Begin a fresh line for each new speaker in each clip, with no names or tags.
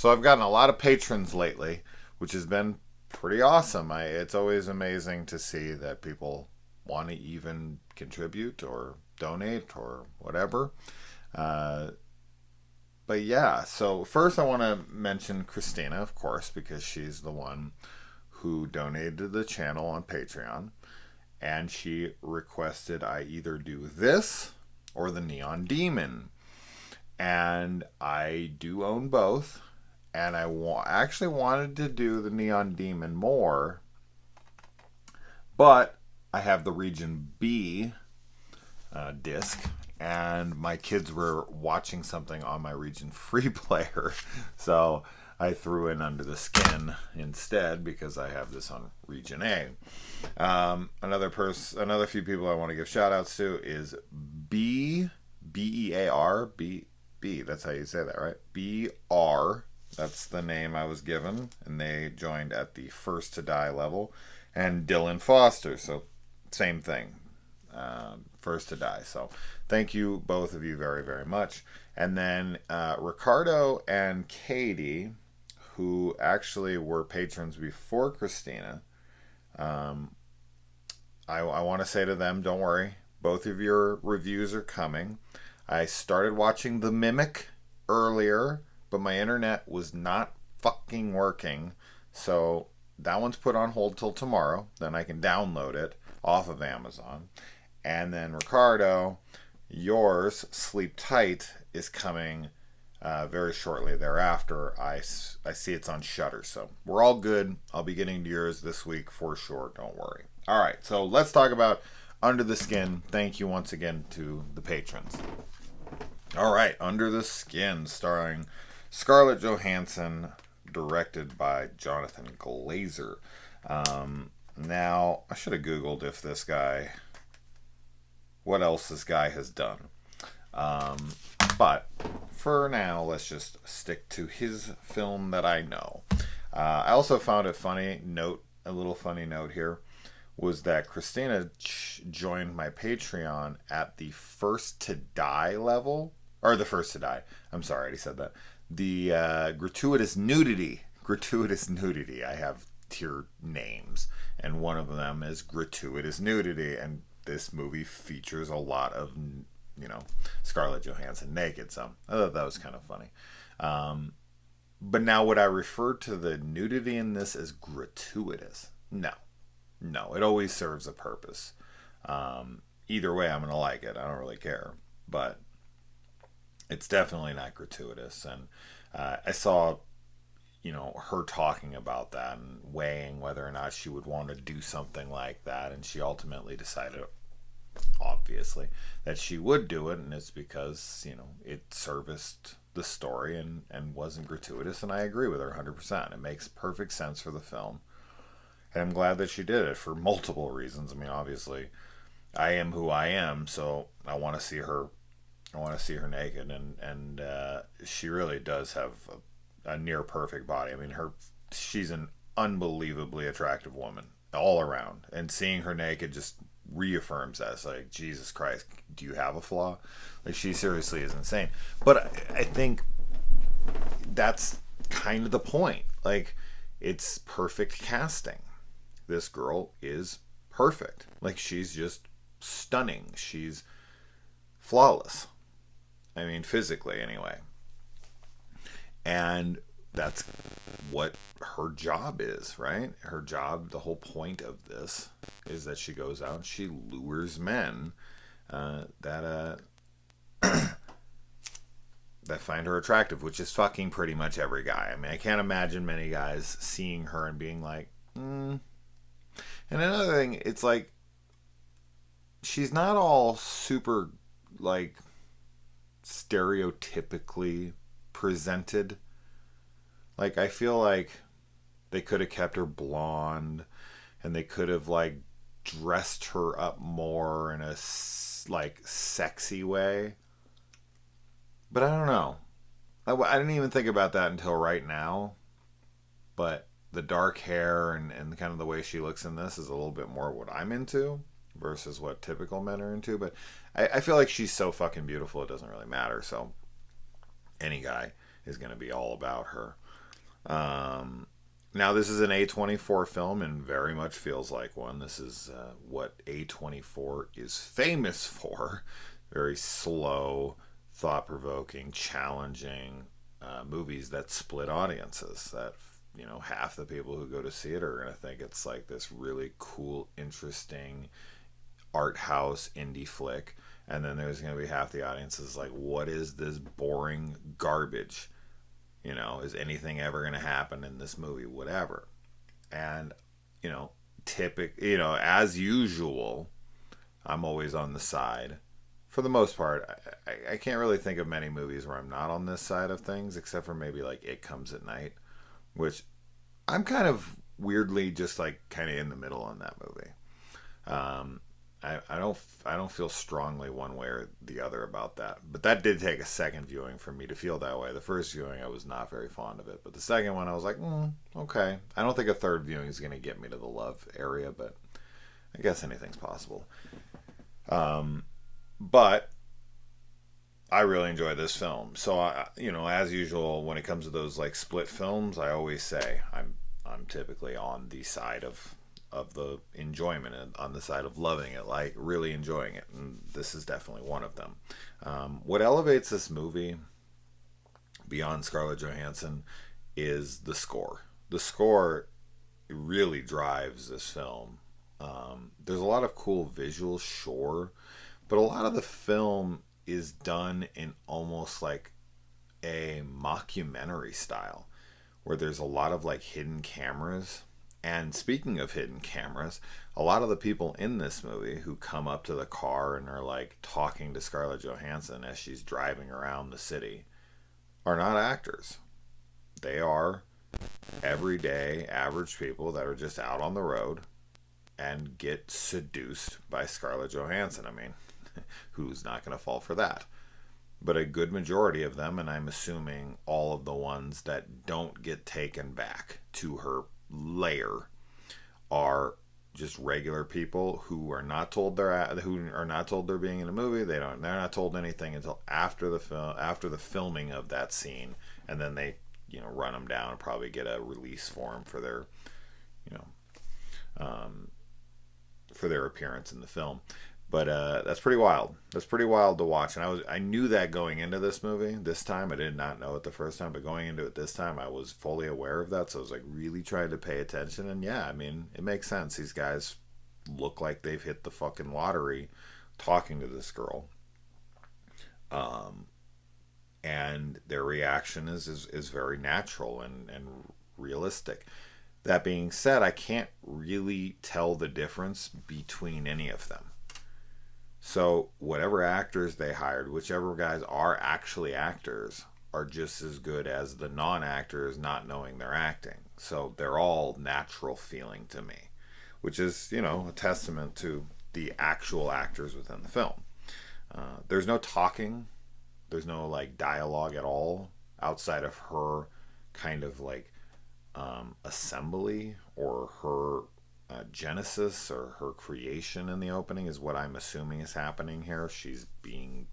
So I've gotten a lot of patrons lately, which has been pretty awesome. It's always amazing to see that people want to even contribute or donate or whatever. Uh, but yeah, so first I want to mention Christina, of course, because she's the one who donated to the channel on Patreon. And she requested I either do this or the Neon Demon. And I do own both. And I actually wanted to do the Neon Demon more, but I have the Region B disc, and my kids were watching something on my Region Free player, so I threw in Under the Skin instead because I have this on Region A. Another few people I want to give shout outs to is B-E-A-R, B. That's how you say that, right? B-R. That's the name I was given, and they joined at the First to Die level. And Dylan Foster, so same thing, First to Die. So thank you, both of you, very, very much. And then Ricardo and Katie, who actually were patrons before Christina. I want to say to them, don't worry, both of your reviews are coming. I started watching The Mimic earlier, but my internet was not fucking working. So that one's put on hold till tomorrow. Then I can download it off of Amazon. And then Ricardo, yours, Sleep Tight, is coming very shortly thereafter. I see it's on Shudder. So we're all good. I'll be getting to yours this week for sure. Don't worry. All right. So let's talk about Under the Skin. Thank you once again to the patrons. All right. Under the Skin, starring Scarlett Johansson, directed by Jonathan Glazer. Now, I should have Googled if this guy, what else this guy has done. But for now, let's just stick to his film that I know. I also found a little funny note here, was that Christina joined my Patreon at the First to Die level, or the First to Die. I'm sorry, I already said that. The gratuitous nudity. I have tier names, and one of them is gratuitous nudity, and this movie features a lot of, Scarlett Johansson naked. So I thought that was kind of funny. But now, would I refer to the nudity in this as gratuitous? No, it always serves a purpose. Either way, I'm gonna like it. I don't really care, but it's definitely not gratuitous. And I saw, her talking about that and weighing whether or not she would want to do something like that, and she ultimately decided, obviously, that she would do it, and it's because it serviced the story and wasn't gratuitous. And I agree with her 100%. It makes perfect sense for the film, and I'm glad that she did it for multiple reasons. I mean, obviously, I am who I am, so I want to see her. I want to see her naked, and she really does have a near perfect body. I mean, she's an unbelievably attractive woman all around, and seeing her naked just reaffirms that. It's like, Jesus Christ, do you have a flaw? Like, she seriously is insane. But I think that's kind of the point. Like, it's perfect casting. This girl is perfect. Like, she's just stunning. She's flawless. I mean, physically anyway. And that's what her job is, right? Her job, the whole point of this, is that she goes out and she lures men that find her attractive, which is fucking pretty much every guy. I mean, I can't imagine many guys seeing her and being like, And another thing, it's like, she's not all super, like, stereotypically presented. Like, I feel like they could have kept her blonde, and they could have, like, dressed her up more in a, like, sexy way. But I don't know. I didn't even think about that until right now. But the dark hair and kind of the way she looks in this is a little bit more what I'm into versus what typical men are into. But I feel like she's so fucking beautiful, it doesn't really matter. So any guy is going to be all about her. Um, Now, this is an A24 film and very much feels like one. This is what A24 is famous for. Very slow, thought provoking, challenging movies that split audiences. That, half the people who go to see it are going to think it's like this really cool, interesting art house indie flick. And then there's going to be half the audience is like, what is this boring garbage? Is anything ever going to happen in this movie? Whatever. And, you know, as usual, I'm always on the side. For the most part, I can't really think of many movies where I'm not on this side of things, except for maybe like It Comes at Night, which I'm kind of weirdly just like kind of in the middle on that movie. Um, I don't feel strongly one way or the other about that. But that did take a second viewing for me to feel that way. The first viewing I was not very fond of it, but the second one I was like, okay. I don't think a third viewing is going to get me to the love area, but I guess anything's possible. But I really enjoy this film. So as usual, when it comes to those like split films, I always say I'm typically on the side of the enjoyment and on the side of loving it, like really enjoying it. And this is definitely one of them. What elevates this movie beyond Scarlett Johansson is the score. The score really drives this film. There's a lot of cool visuals, sure, but a lot of the film is done in almost like a mockumentary style where there's a lot of like hidden cameras. And speaking of hidden cameras, a lot of the people in this movie who come up to the car and are like talking to Scarlett Johansson as she's driving around the city are not actors. They are everyday average people that are just out on the road and get seduced by Scarlett Johansson. I mean, who's not going to fall for that? But a good majority of them, and I'm assuming all of the ones that don't get taken back to her lair, are just regular people who are not told they're being in a movie. They're not told anything until after the filming of that scene, and then they run them down and probably get a release form for their you know for their appearance in the film. But that's pretty wild. That's pretty wild to watch. And I knew that going into this movie. This time I did not know it the first time, but going into it this time I was fully aware of that. So I was like really trying to pay attention. And yeah, I mean, it makes sense. These guys look like they've hit the fucking lottery talking to this girl. Um, and their reaction is very natural and realistic. That being said, I can't really tell the difference between any of them. So whatever actors they hired, whichever guys are actually actors, are just as good as the non-actors not knowing they're acting. So they're all natural feeling to me, which is a testament to the actual actors within the film. There's no talking, there's no like dialogue at all outside of her kind of like assembly or her genesis or her creation in the opening is what I'm assuming is happening here. She's being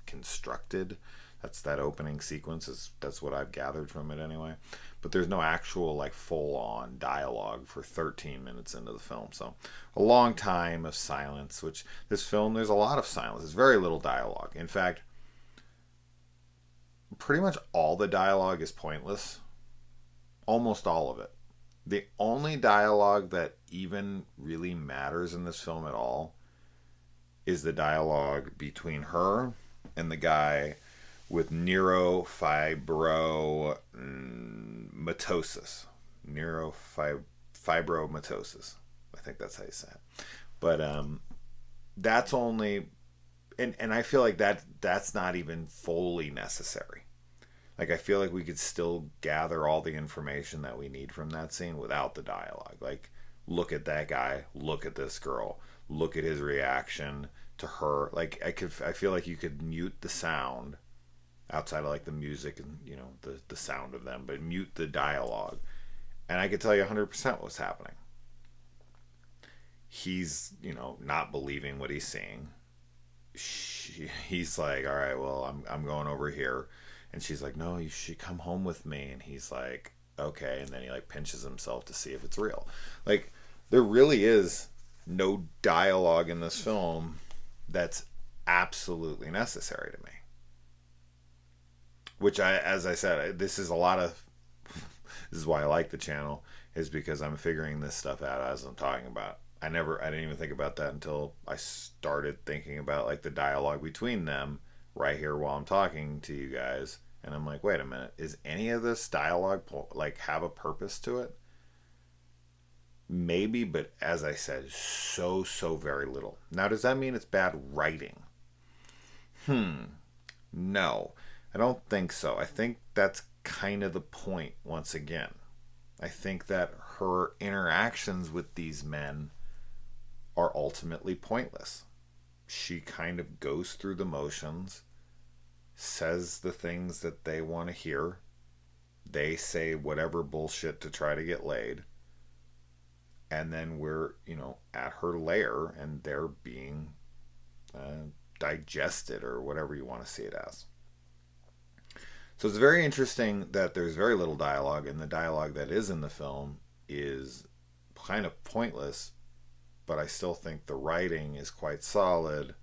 constructed. That's that opening sequence. That's what I've gathered from it anyway. But there's no actual like full on dialogue for 13 minutes into the film. So a long time of silence, which this film, there's a lot of silence. There's very little dialogue. In fact, pretty much all the dialogue is pointless. Almost all of it. The only dialogue that even really matters in this film at all is the dialogue between her and the guy with neurofibromatosis. Neurofibromatosis. I think that's how you say it. But that's only, and I feel like that's not even fully necessary. Like, I feel like we could still gather all the information that we need from that scene without the dialogue. Like, look at that guy, look at this girl, look at his reaction to her. Like, I feel like you could mute the sound outside of like the music and the sound of them, but mute the dialogue, and I could tell you 100% what's happening. He's not believing what he's seeing. He's like, all right, well, I'm going over here. And she's like, no, you should come home with me. And he's like, okay, and then he like pinches himself to see if it's real. Like, there really is no dialogue in this film that's absolutely necessary to me. Which as I said, this is a lot of this is why I like the channel, is because I'm figuring this stuff out as I'm talking about. I didn't even think about that until I started thinking about like the dialogue between them right here while I'm talking to you guys, and I'm like, wait a minute, is any of this dialogue like have a purpose to it? Maybe, but as I said, so very little. Now, does that mean it's bad writing? No, I don't think so. I think that's kind of the point once again. I think that her interactions with these men are ultimately pointless. She kind of goes through the motions, says the things that they want to hear. They say whatever bullshit to try to get laid. And then we're, at her lair and they're being digested or whatever you want to see it as. So it's very interesting that there's very little dialogue, and the dialogue that is in the film is kind of pointless, but I still think the writing is quite solid,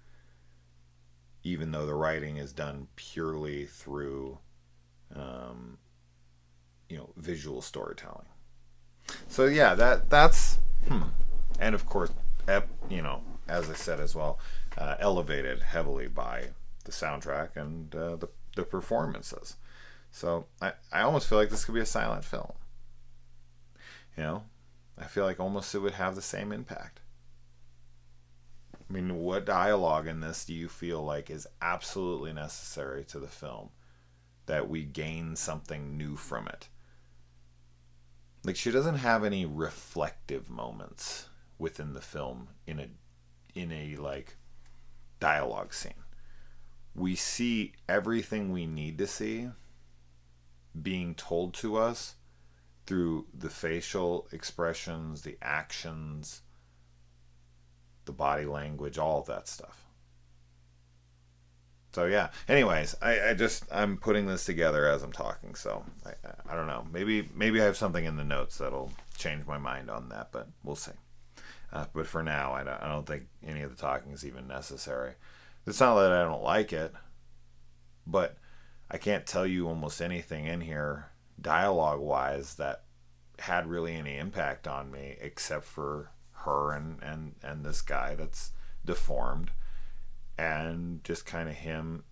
even though the writing is done purely through, visual storytelling. So yeah, that's, and of course, as I said as well, elevated heavily by the soundtrack and the performances. So I almost feel like this could be a silent film. I feel like almost it would have the same impact. I mean, what dialogue in this do you feel like is absolutely necessary to the film, that we gain something new from it? Like, she doesn't have any reflective moments within the film in a like dialogue scene. We see everything we need to see being told to us through the facial expressions, the actions, the body language, all of that stuff. So yeah. Anyways, I'm putting this together as I'm talking, so I don't know. Maybe I have something in the notes that'll change my mind on that, but we'll see. But for now, I don't think any of the talking is even necessary. It's not that I don't like it, but I can't tell you almost anything in here dialogue-wise that had really any impact on me, except for her and this guy that's deformed, and just kind of him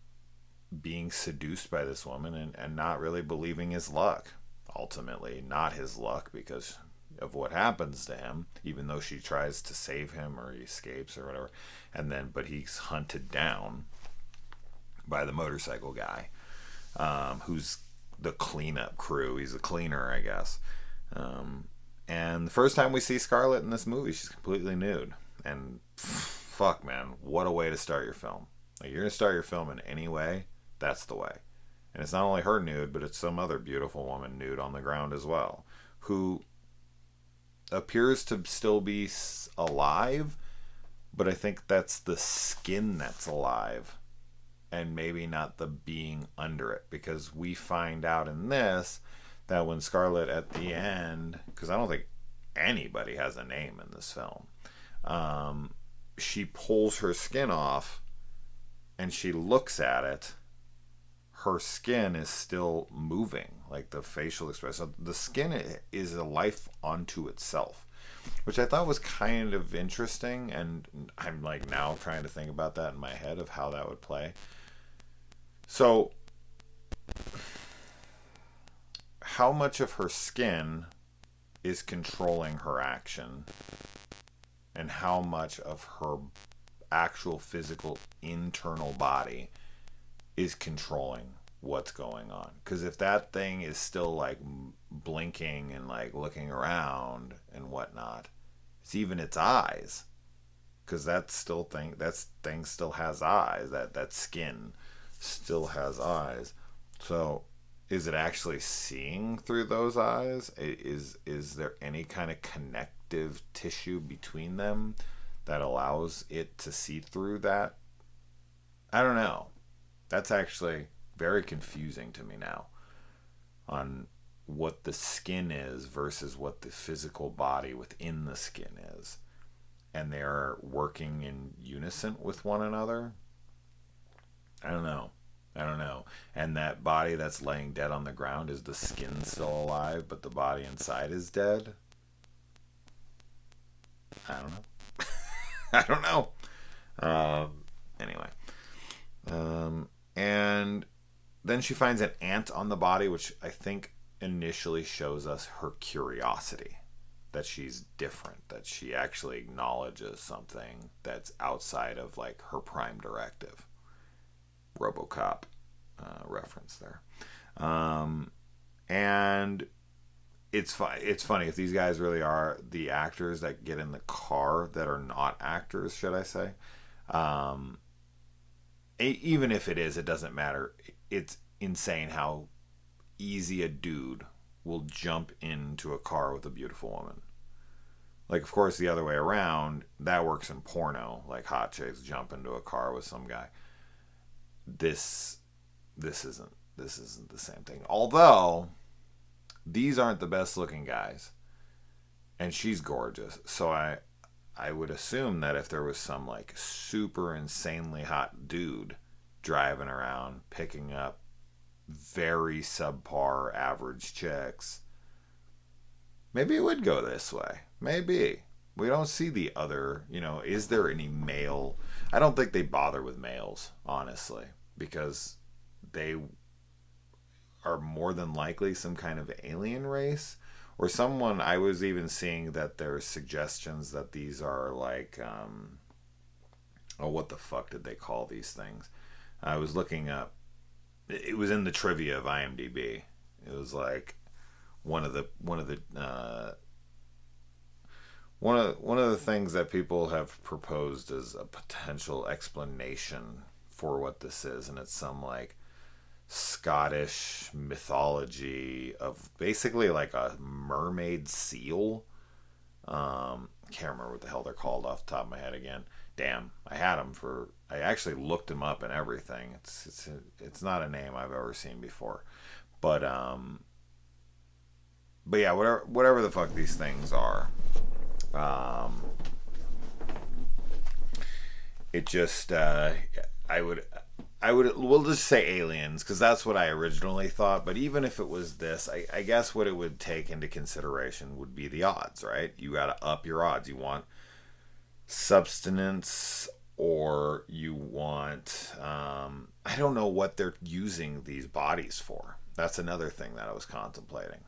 being seduced by this woman and not really believing his luck. Ultimately, not his luck because of what happens to him, even though she tries to save him or he escapes or whatever. But he's hunted down by the motorcycle guy, who's the cleanup crew. He's a cleaner, I guess. And the first time we see Scarlett in this movie, she's completely nude. And fuck, man, what a way to start your film. Like, you're going to start your film in any way, that's the way. And it's not only her nude, but it's some other beautiful woman nude on the ground as well, who appears to still be alive, but I think that's the skin that's alive and maybe not the being under it, because we find out in this that when Scarlett at the end, because I don't think anybody has a name in this film, she pulls her skin off and she looks at it, her skin is still moving, like the facial expression. So the skin is a life unto itself, which I thought was kind of interesting, and I'm like now trying to think about that in my head of how that would play. So how much of her skin is controlling her action, and how much of her actual physical internal body is controlling what's going on? Because if that thing is still like blinking and like looking around and whatnot, it's even its eyes, because that thing still has eyes. That skin still has eyes. So is it actually seeing through those eyes? Is there any kind of connective tissue between them that allows it to see through that? I don't know. That's actually very confusing to me now on what the skin is versus what the physical body within the skin is, and they're working in unison with one another. I don't know. I don't know. And that body that's laying dead on the ground, is the skin still alive, but the body inside is dead? I don't know. I don't know. Anyway. And then she finds an ant on the body, which I think initially shows us her curiosity. That she's different. That she actually acknowledges something that's outside of like her prime directive. RoboCop reference there. And it's funny if these guys really are the actors that get in the car that are not actors, should I say. Even if it is, it doesn't matter. It's insane how easy a dude will jump into a car with a beautiful woman. Like, of course, the other way around, that works in porno. Like, hot chicks jump into a car with some guy. This isn't the same thing. Although these aren't the best looking guys, and she's gorgeous. So I would assume that if there was some like super insanely hot dude driving around picking up very subpar average chicks, maybe it would go this way. Maybe. We don't see the other, is there any male? I don't think they bother with males, honestly, because they are more than likely some kind of alien race or someone. I was even seeing that there's suggestions that these are like, what the fuck did they call these things? I was looking up. It was in the trivia of IMDb. It was like one of the things that people have proposed as a potential explanation for what this is, and it's some like Scottish mythology of basically like a mermaid seal. Can't remember what the hell they're called off the top of my head again. Damn, I actually looked them up and everything. It's not a name I've ever seen before, but yeah, whatever the fuck these things are. It just we'll just say aliens because that's what I originally thought. But even if it was this, I guess what it would take into consideration would be the odds, right? You got to up your odds. You want substance, or you want I don't know what they're using these bodies for. That's another thing that I was contemplating.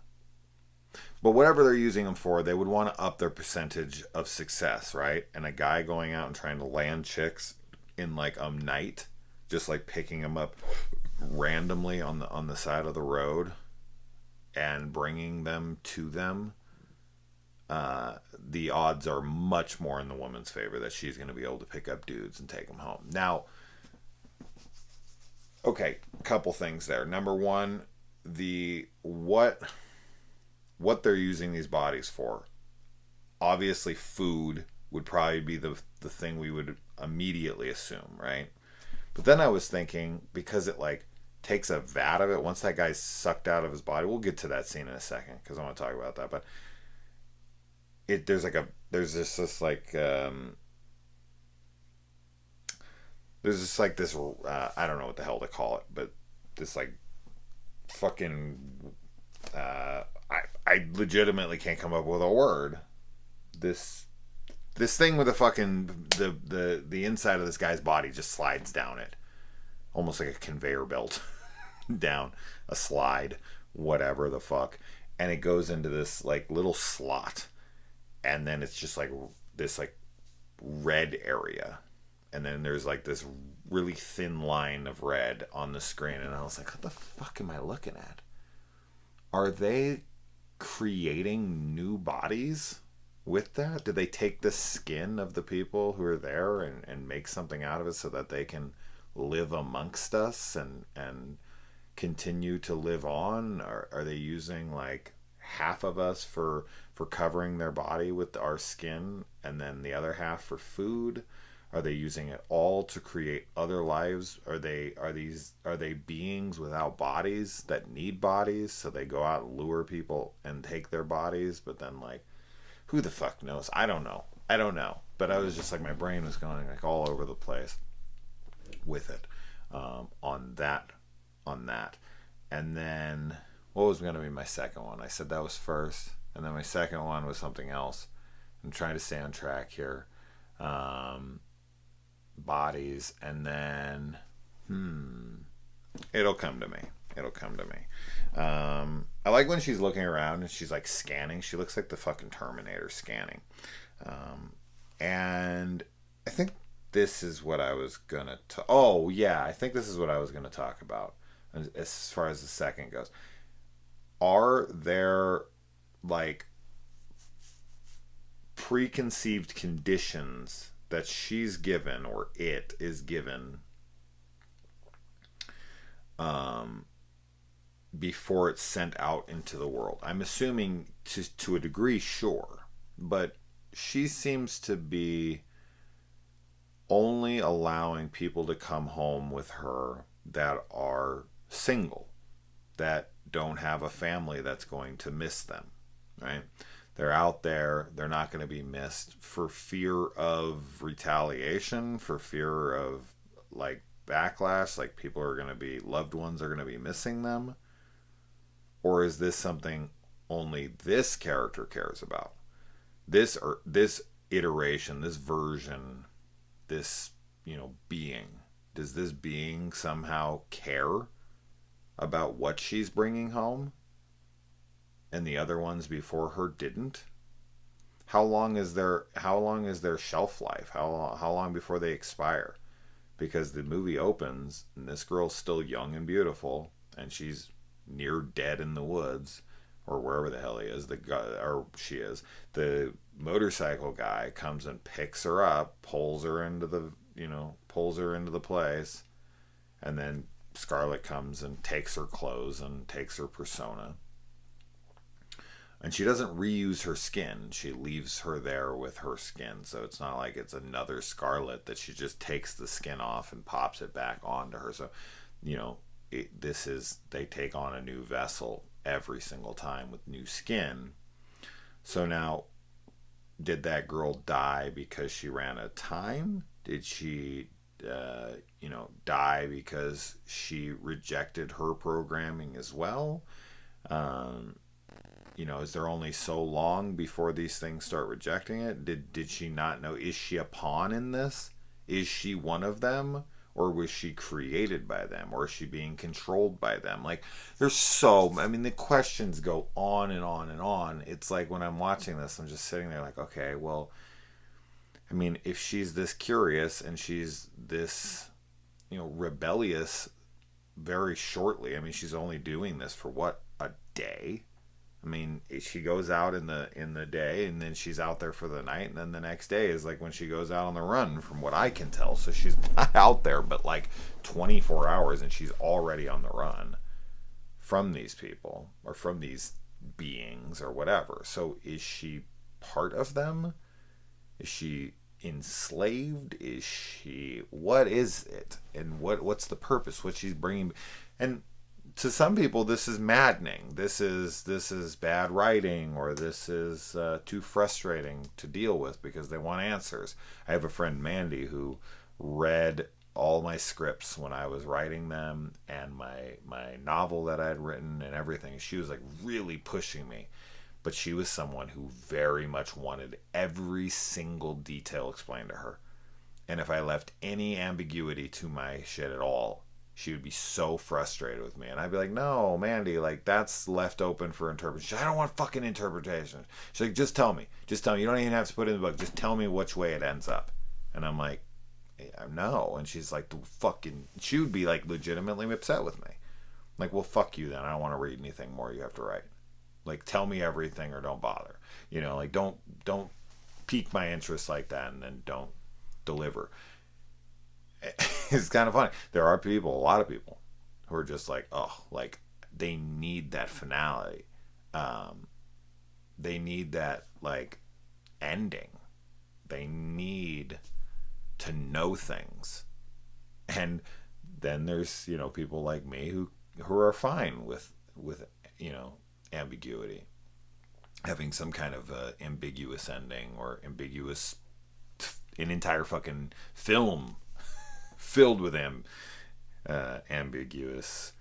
But whatever they're using them for, they would want to up their percentage of success, right? And a guy going out and trying to land chicks in like a night, just like picking them up randomly on the side of the road and bringing them to them, the odds are much more in the woman's favor that she's going to be able to pick up dudes and take them home. Now, okay, couple things there. Number one, what they're using these bodies for. Obviously, food would probably be the thing we would immediately assume, right? But then I was thinking, because it like takes a vat of it, once that guy's sucked out of his body, we'll get to that scene in a second because I want to talk about that. But there's this I don't know what the hell to call it, but this like fucking I legitimately can't come up with a word. This thing with the fucking the inside of this guy's body just slides down it, almost like a conveyor belt down a slide, whatever the fuck, and it goes into this like little slot, and then it's just like this like red area, and then there's like this really thin line of red on the screen, and I was like, what the fuck am I looking at? Are they creating new bodies with that? Did they take the skin of the people who are there and make something out of it so that they can live amongst us and continue to live on? Or are they using like half of us for covering their body with our skin and then the other half for food? Are they using it all to create other lives? Are they beings without bodies that need bodies, so they go out and lure people and take their bodies? But then, like, who the fuck knows? I don't know. I don't know. But I was just like, my brain was going like all over the place with it, on that. And then what was going to be my second one? I said that was first, and then my second one was something else. I'm trying to stay on track here. Bodies, and then it'll come to me. I like when she's looking around and she's like scanning. She looks like the fucking Terminator scanning. And I think this is what I was gonna I think this is what I was gonna talk about as far as the second goes. Are there like preconceived conditions that she's given, or it is given, before it's sent out into the world? I'm assuming to a degree, sure, but she seems to be only allowing people to come home with her that are single, that don't have a family that's going to miss them, right? They're out there, they're not going to be missed for fear of retaliation, for fear of like backlash, like people are going to be, loved ones are going to be missing them. Or is this something only this character cares about? This iteration, this version, this, being. Does this being somehow care about what she's bringing home, and the other ones before her didn't? How long is their shelf life? How long before they expire? Because the movie opens and this girl's still young and beautiful, and she's near dead in the woods, or wherever the hell he is. She is. The motorcycle guy comes and picks her up, pulls her into the place, and then Scarlett comes and takes her clothes and takes her persona. And she doesn't reuse her skin. She leaves her there with her skin. So it's not like it's another Scarlett that she just takes the skin off and pops it back onto her. So, they take on a new vessel every single time with new skin. So now, did that girl die because she ran out of time? Did she, die because she rejected her programming as well? Is there only so long before these things start rejecting it? Did she not know? Is she a pawn in this? Is she one of them? Or was she created by them? Or is she being controlled by them? Like, the questions go on and on and on. It's like when I'm watching this, I'm just sitting there like, okay, well, if she's this curious and she's this, rebellious very shortly, she's only doing this for what, a day? She goes out in the day, and then she's out there for the night, and then the next day is like when she goes out on the run, from what I can tell. So she's not out there but like 24 hours, and she's already on the run from these people, or from these beings, or whatever. So is she part of them? Is she enslaved? What is it? And what's the purpose? What she's bringing? And to some people, this is maddening. This is bad writing, or this is too frustrating to deal with because they want answers. I have a friend, Mandy, who read all my scripts when I was writing them, and my novel that I had written and everything. She was like really pushing me, but she was someone who very much wanted every single detail explained to her. And if I left any ambiguity to my shit at all, she would be so frustrated with me. And I'd be like, no, Mandy, like, that's left open for interpretation. I don't want fucking interpretation. She's like, just tell me. You don't even have to put it in the book. Just tell me which way it ends up. And I'm like, no. And she's like, she would be like legitimately upset with me. I'm like, well, fuck you then. I don't want to read anything more you have to write. Like, tell me everything or don't bother. Like, don't pique my interest like that, and then don't deliver. It's kind of funny. There are a lot of people, who are just like, they need that finality. They need that, like, ending. They need to know things. And then there's, you know, people like me who are fine with you know, ambiguity, having some kind of ambiguous ending, or ambiguous, an entire fucking film filled with ambiguous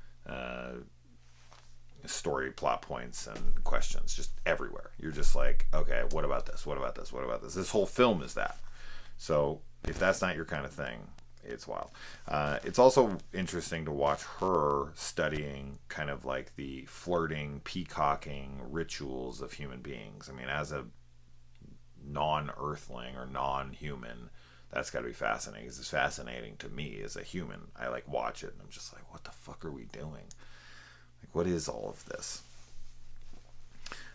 story plot points and questions just everywhere. You're just like, okay, what about this? What about this? What about this? This whole film is that. So if that's not your kind of thing, it's wild. It's also interesting to watch her studying kind of like the flirting, peacocking rituals of human beings. I mean, as a non-earthling or non-human, that's got to be fascinating. It's fascinating to me as a human. I like watch it and I'm just like, what the fuck are we doing? Like, what is all of this?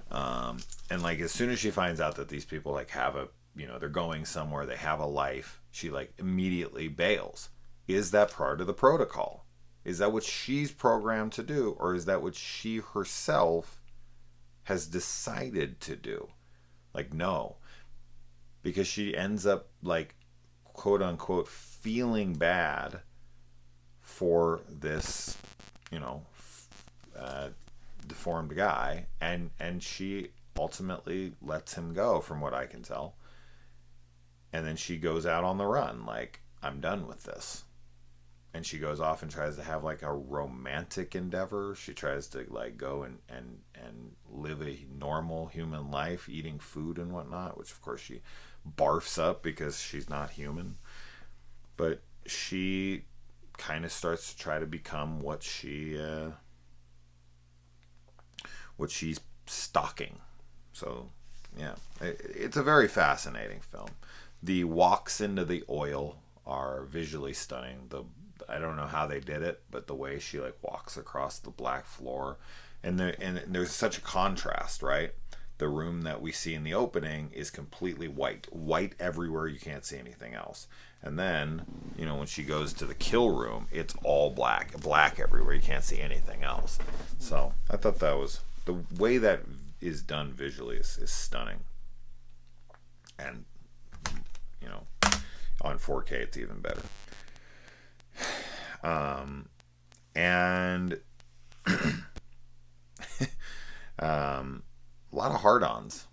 And like, as soon as she finds out that these people like have a, you know, they're going somewhere, they have a life, she like immediately bails. Is that part of the protocol? Is that what she's programmed to do? Or is that what she herself has decided to do? Like, no. Because she ends up like, quote unquote, feeling bad for this, you know, deformed guy. And she ultimately lets him go, from what I can tell. And then she goes out on the run, like, I'm done with this. And she goes off and tries to have like a romantic endeavor. She tries to like go and live a normal human life, eating food and whatnot, which of course she barfs up because she's not human. But she kind of starts to try to become what she's stalking. So yeah, it's a very fascinating film. The walks into the oil are visually stunning. I don't know how they did it, but the way she like walks across the black floor, and there's such a contrast, right? The room that we see in the opening is completely white everywhere. You can't see anything else. And then, you know, when she goes to the kill room, it's all black everywhere. You can't see anything else. So I thought that was, the way that is done visually is stunning. And, you know, on 4K it's even better. And a lot of hard-ons.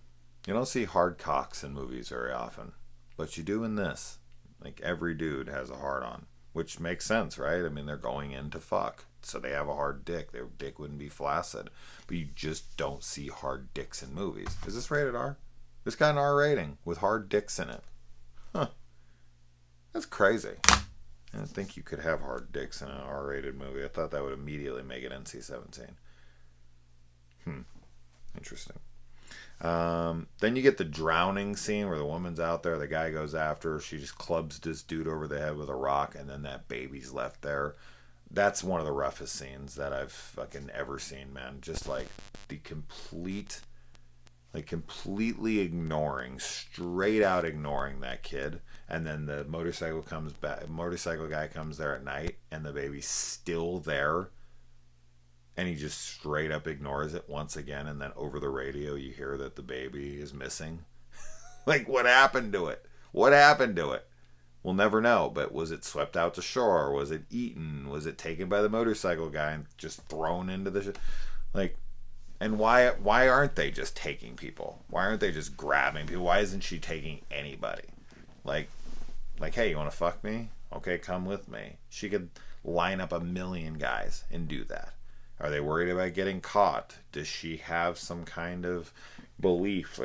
You don't see hard cocks in movies very often, but you do in this. Like, every dude has a hard-on, which makes sense, right? I mean, they're going in to fuck, so they have a hard dick. Their dick wouldn't be flaccid, but you just don't see hard dicks in movies. Is this rated R? This got an R rating with hard dicks in it. Huh. That's crazy. I didn't think you could have hard dicks in an R-rated movie. I thought that would immediately make it NC-17. Interesting. Then you get the drowning scene where the woman's out there, the guy goes after her, she just clubs this dude over the head with a rock, and then that baby's left there. That's one of the roughest scenes that I've fucking ever seen, man. Just like the completely ignoring, straight out ignoring that kid. And then the motorcycle guy comes there at night, and the baby's still there, and he just straight up ignores it once again. And then over the radio you hear that the baby is missing. Like, what happened to it? We'll never know. But was it swept out to shore? Was it eaten? Was it taken by the motorcycle guy and just thrown into the like? And why aren't they just taking people? Why aren't they just grabbing people? Why isn't she taking anybody? Like, hey, you want to fuck me? Okay, come with me. She could line up 1 million guys and do that. Are they worried about getting caught? Does she have some kind of belief?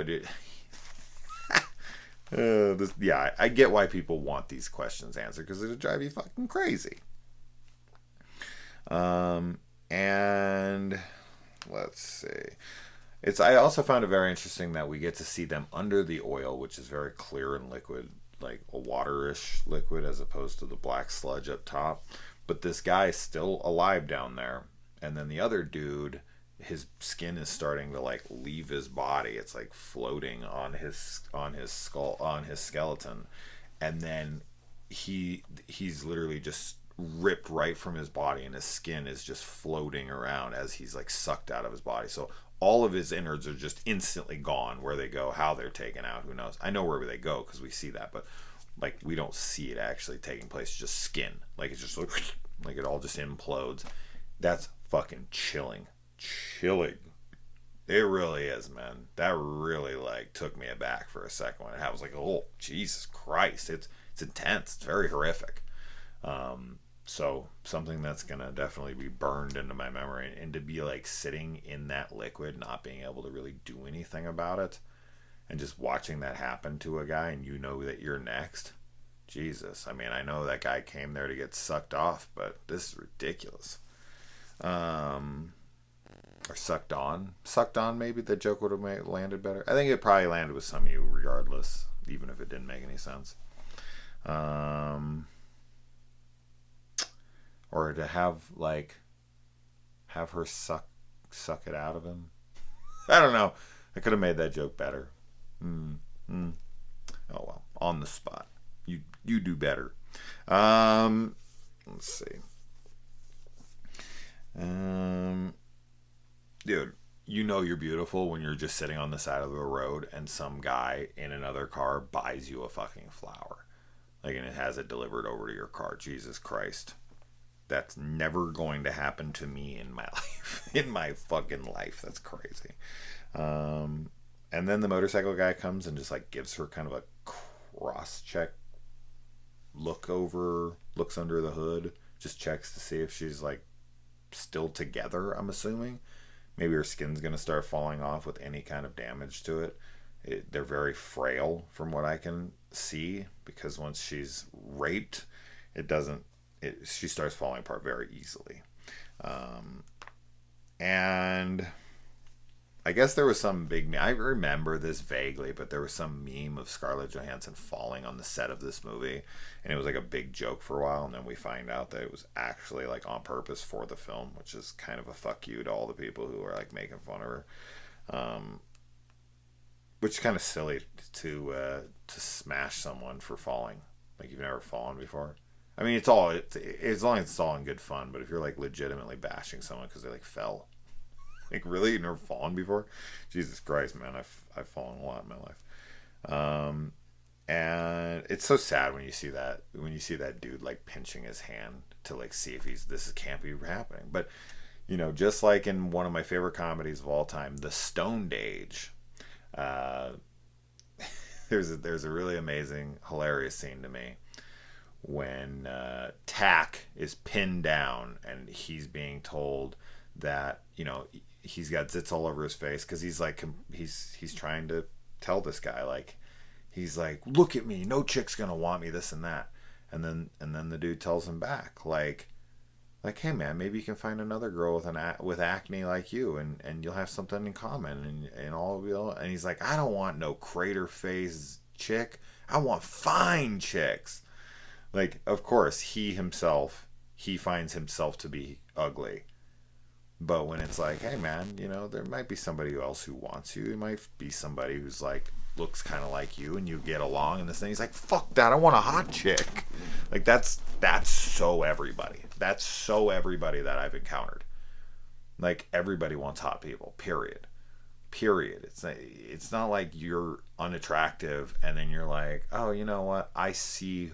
Yeah, I get why people want these questions answered, because it'll drive you fucking crazy. And let's see. I also found it very interesting that we get to see them under the oil, which is very clear and liquid, like a waterish liquid, as opposed to the black sludge up top. But this guy is still alive down there. And then the other dude, his skin is starting to like leave his body. It's like floating on his skull, on his skeleton. And then he's literally just ripped right from his body, and his skin is just floating around as he's like sucked out of his body. So all of his innards are just instantly gone. Where they go, how they're taken out, who knows? I know where they go because we see that, but like we don't see it actually taking place, it's just skin, like it's just like it all just implodes. That's fucking chilling. It really is, man. That really like took me aback for a second when I was like, oh Jesus Christ, it's intense, it's very horrific. So something that's gonna definitely be burned into my memory, and to be like sitting in that liquid, not being able to really do anything about it, and just watching that happen to a guy, and you know that you're next. Jesus, I mean, I know that guy came there to get sucked off, but this is ridiculous. Or sucked on. Maybe the joke would have landed better. I think it probably landed with some of you, regardless, even if it didn't make any sense. Or to have her suck it out of him. I don't know. I could have made that joke better. Oh well, on the spot. You do better. Let's see. Dude, you know you're beautiful when you're just sitting on the side of the road and some guy in another car buys you a fucking flower. Like, and it has it delivered over to your car. Jesus Christ. That's never going to happen to me in my life. In my fucking life. That's crazy. And then the motorcycle guy comes and just like gives her kind of a cross check looks under the hood, just checks to see if she's like still together, I'm assuming. Maybe her skin's going to start falling off with any kind of damage to it. They're very frail from what I can see, because once she's raped, she starts falling apart very easily. And I guess there was some I remember this vaguely, but there was some meme of Scarlett Johansson falling on the set of this movie, and it was like a big joke for a while, and then we find out that it was actually like on purpose for the film, which is kind of a fuck you to all the people who are like making fun of her. Which is kind of silly to smash someone for falling. Like, you've never fallen before. I mean, as long as it's all in good fun, but if you're like legitimately bashing someone because they like fell, like, really? You've never fallen before? Jesus Christ, man. I've fallen a lot in my life. And it's so sad when you see that dude like pinching his hand to like see if this can't be happening. But, you know, just like in one of my favorite comedies of all time, The Stoned Age, there's a really amazing, hilarious scene to me when Tack is pinned down and he's being told that, you know, he's got zits all over his face because he's like he's trying to tell this guy, like, he's like, look at me, no chick's gonna want me, this and that, and then the dude tells him back, like, hey man, maybe you can find another girl with acne like you, and you'll have something in common, and all of you. And he's like, I don't want no crater face chick, I want fine chicks. Like, of course he finds himself to be ugly. But when it's like, hey man, you know, there might be somebody else who wants you. It might be somebody who's like looks kind of like you, and you get along. And this thing, he's like, fuck that, I want a hot chick. Like, that's so everybody. That's so everybody that I've encountered. Like, everybody wants hot people. Period. It's not like you're unattractive and then you're like, oh, you know what? I see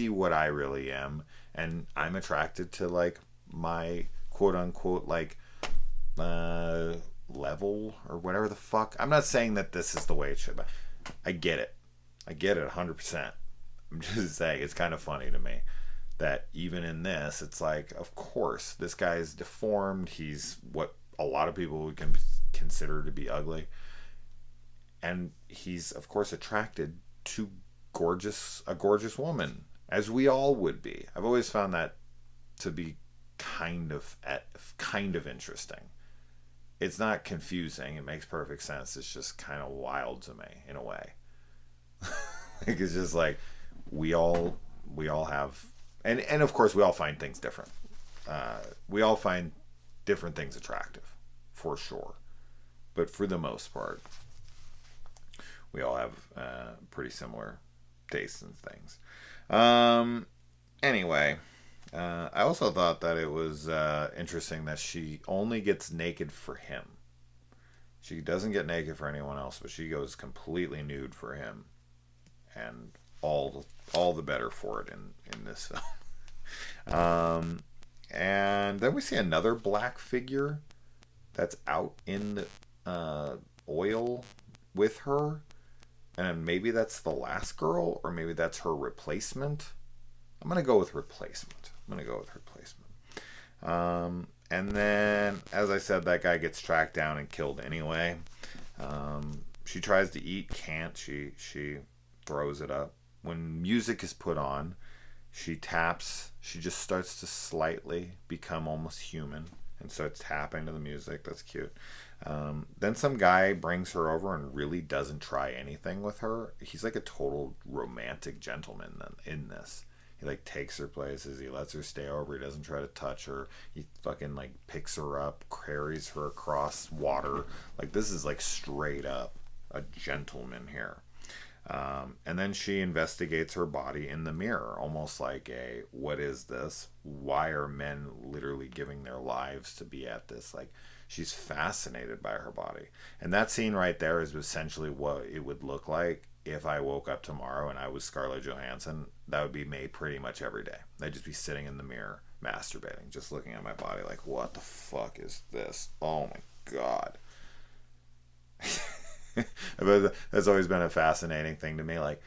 what I really am, and I'm attracted to like my quote unquote like level or whatever the fuck. I'm not saying that this is the way it should be. I get it 100%. I'm just saying it's kind of funny to me that even in this, it's like, of course this guy is deformed, he's what a lot of people would consider to be ugly, and he's of course attracted to a gorgeous woman, as we all would be. I've always found that to be kind of interesting. It's not confusing. It makes perfect sense. It's just kind of wild to me in a way. Like, it's just like we all have, and of course we all find things different. We all find different things attractive, for sure. But for the most part, we all have pretty similar tastes and things. Anyway, I also thought that it was interesting that she only gets naked for him. She doesn't get naked for anyone else, but she goes completely nude for him. And all the better for it in this film. And then we see another black figure that's out in the oil with her, and maybe that's the last girl, or maybe that's her replacement. I'm gonna go with replacement. And then, as I said, that guy gets tracked down and killed anyway. She tries to eat, can't. She throws it up. When music is put on, she taps. She just starts to slightly become almost human and starts tapping to the music. That's cute. Then some guy brings her over and really doesn't try anything with her. He's like a total romantic gentleman in this. He like takes her places. He lets her stay over. He doesn't try to touch her. He fucking like picks her up, carries her across water. Like, this is like straight up a gentleman here. And then she investigates her body in the mirror, almost like a, what is this? Why are men literally giving their lives to be at this? Like, she's fascinated by her body. And that scene right there is essentially what it would look like if I woke up tomorrow and I was Scarlett Johansson. That would be me pretty much every day. I'd just be sitting in the mirror, masturbating, just looking at my body like, what the fuck is this? Oh my God. But that's always been a fascinating thing to me. Like,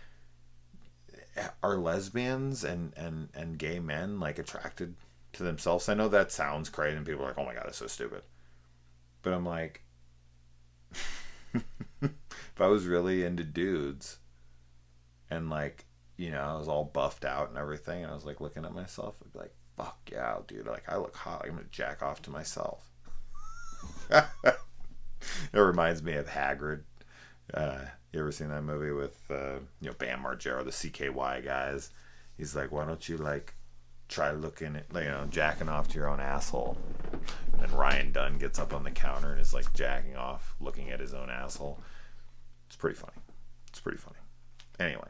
are lesbians and gay men like attracted to themselves? I know that sounds crazy and people are like, oh my God, that's so stupid. But I'm like, if I was really into dudes and like, you know, I was all buffed out and everything, and I was like looking at myself, I'd be like, fuck yeah, dude, like I look hot, like I'm gonna jack off to myself. It reminds me of Hagrid. You ever seen that movie with Bam Margera, the CKY guys? He's like, why don't you like try looking at, like, jacking off to your own asshole? And Ryan Dunn gets up on the counter and is like jacking off, looking at his own asshole. It's pretty funny. Anyway,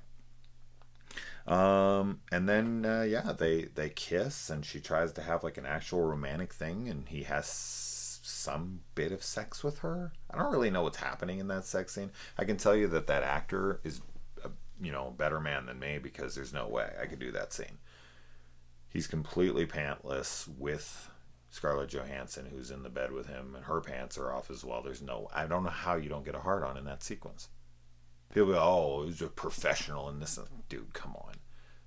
and then they kiss, and she tries to have like an actual romantic thing, and he has some bit of sex with her. I don't really know what's happening in that sex scene. I can tell you that actor is a better man than me, because there's no way I could do that scene. He's completely pantless with Scarlett Johansson, who's in the bed with him, and her pants are off as well. I don't know how you don't get a hard on in that sequence. People go, oh, he's a professional in this. Dude, come on.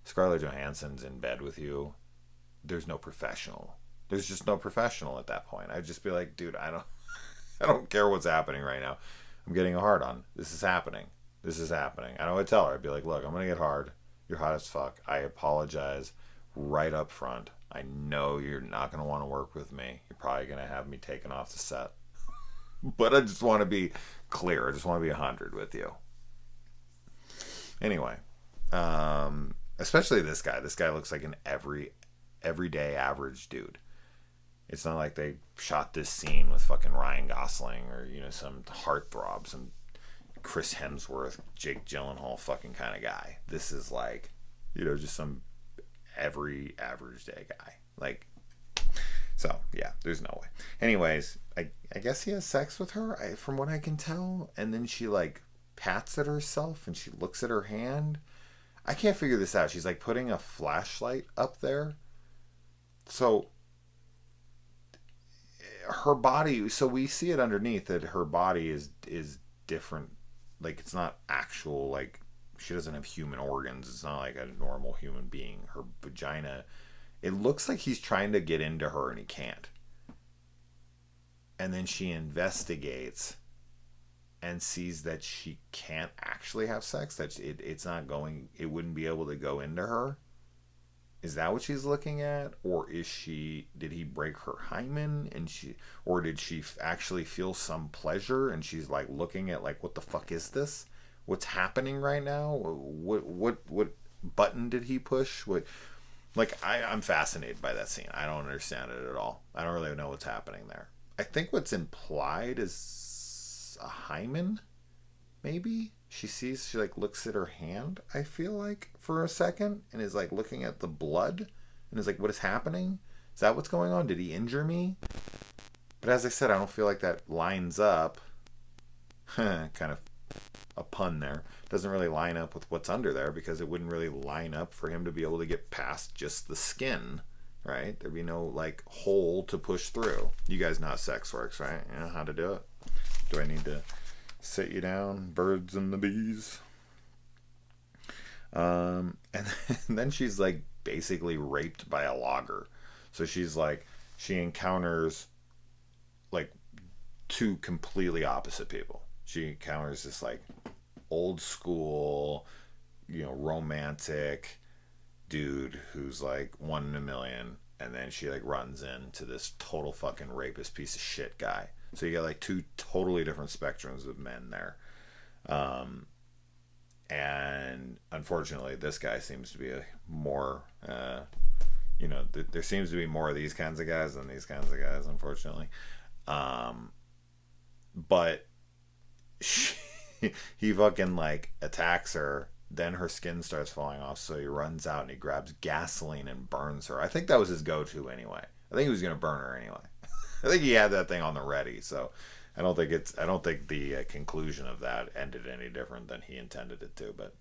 Scarlett Johansson's in bed with you. There's no professional. There's just no professional at that point. I'd just be like, dude, I don't care what's happening right now. I'm getting a hard on. This is happening. I know I'd tell her. I'd be like, look, I'm going to get hard. You're hot as fuck. I apologize right up front. I know you're not going to want to work with me. You're probably going to have me taken off the set. But I just want to be clear. I just want to be 100 with you. Anyway, especially this guy. This guy looks like an everyday average dude. It's not like they shot this scene with fucking Ryan Gosling or some heartthrob, some Chris Hemsworth, Jake Gyllenhaal fucking kind of guy. This is like, just some every average day guy. Like, so yeah, there's no way. Anyways, I guess he has sex with her, from what I can tell, and then she like pats at herself and she looks at her hand. I can't figure this out. She's like putting a flashlight up there. So her body, so we see it underneath that her body is different. Like, it's not actual, like, she doesn't have human organs. It's not like a normal human being. Her vagina, it looks like he's trying to get into her and he can't. And then she investigates and sees that she can't actually have sex, that it's not going, it wouldn't be able to go into her. Is that what she's looking at? Or did he break her hymen or did she actually feel some pleasure and she's like looking at like, what the fuck is this? What's happening right now? What button did he push? I'm fascinated by that scene. I don't understand it at all. I don't really know what's happening there. I think what's implied is a hymen, maybe? She like looks at her hand, I feel like, for a second, and is like looking at the blood and is like, what is happening? Is that what's going on? Did he injure me? But as I said, I don't feel like that lines up. Kind of a pun there. Doesn't really line up with what's under there because it wouldn't really line up for him to be able to get past just the skin, right? There'd be no like hole to push through. You guys know how sex works, right? You know how to do it. Do I need to sit you down, birds and the bees? And then she's like basically raped by a logger. So she's like, she encounters like two completely opposite people. She encounters this like old school, romantic dude who's like 1 in a million, and then she like runs into this total fucking rapist piece of shit guy. So you got like two totally different spectrums of men there. And unfortunately, this guy seems to be a more, there seems to be more of these kinds of guys than these kinds of guys, unfortunately. But he fucking like attacks her. Then her skin starts falling off, so he runs out and he grabs gasoline and burns her. I think that was his go-to anyway. I think he was gonna burn her anyway. I think he had that thing on the ready. So I don't think the conclusion of that ended any different than he intended it to. But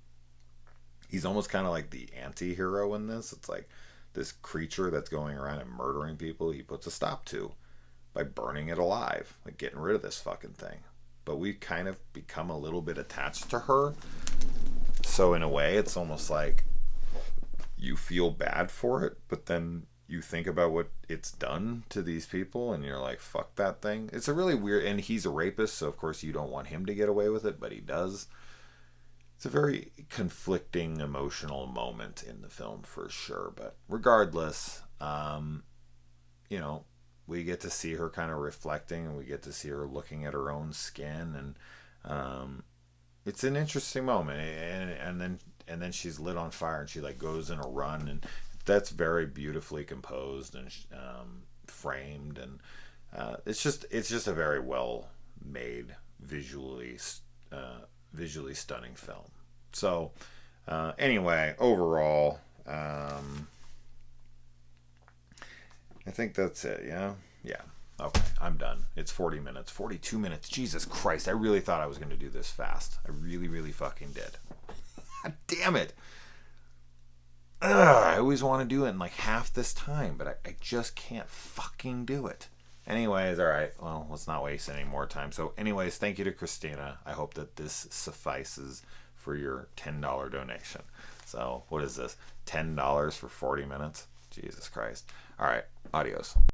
he's almost kind of like the anti-hero in this. It's like this creature that's going around and murdering people. He puts a stop to by burning it alive, like getting rid of this fucking thing. But we kind of become a little bit attached to her. So in a way, it's almost like you feel bad for it, but then you think about what it's done to these people and you're like, fuck that thing. It's a really weird, and he's a rapist, so of course you don't want him to get away with it, but he does. It's a very conflicting emotional moment in the film for sure. But regardless, we get to see her kind of reflecting, and we get to see her looking at her own skin, and it's an interesting moment. And then she's lit on fire, and she like goes in a run, and that's very beautifully composed and framed, and it's just a very well made, visually stunning film. So anyway, overall, I think that's it. Yeah. Okay, I'm done. It's 40 minutes, 42 minutes. Jesus Christ, I really thought I was going to do this fast. I really, really fucking did. God damn it. I always want to do it in like half this time, but I just can't fucking do it. Anyways, all right. Well, let's not waste any more time. So anyways, thank you to Christina. I hope that this suffices for your $10 donation. So what is this? $10 for 40 minutes? Jesus Christ. All right. Adios.